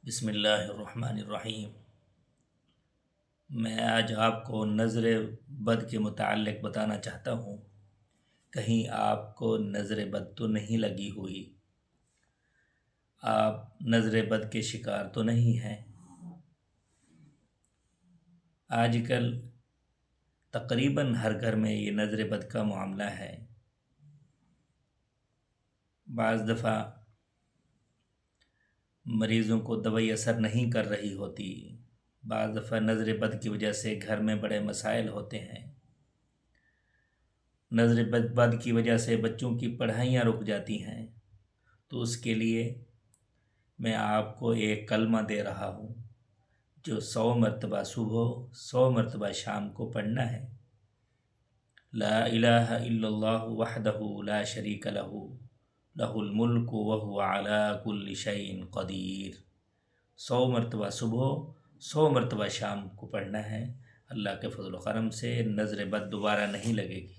بسم اللہ الرحمن الرحیم۔ میں آج آپ کو نظر بد کے متعلق بتانا چاہتا ہوں۔ کہیں آپ کو نظر بد تو نہیں لگی ہوئی؟ آپ نظر بد کے شکار تو نہیں ہیں؟ آج کل تقریباً ہر گھر میں یہ نظر بد کا معاملہ ہے۔ بعض دفعہ مریضوں کو دوائی اثر نہیں کر رہی ہوتی، بعض دفعہ نظر بد کی وجہ سے گھر میں بڑے مسائل ہوتے ہیں۔ نظر بد کی وجہ سے بچوں کی پڑھائیاں رک جاتی ہیں، تو اس کے لیے میں آپ کو ایک کلمہ دے رہا ہوں جو 100 مرتبہ صبح 100 مرتبہ شام کو پڑھنا ہے۔ لا الہ الا اللہ وحدہ لا شریک لہ لہ الملک وہو علی کل شیء قدیر۔ 100 مرتبہ صبح 100 مرتبہ شام کو پڑھنا ہے۔ اللہ کے فضل و کرم سے نظر بد دوبارہ نہیں لگے گی۔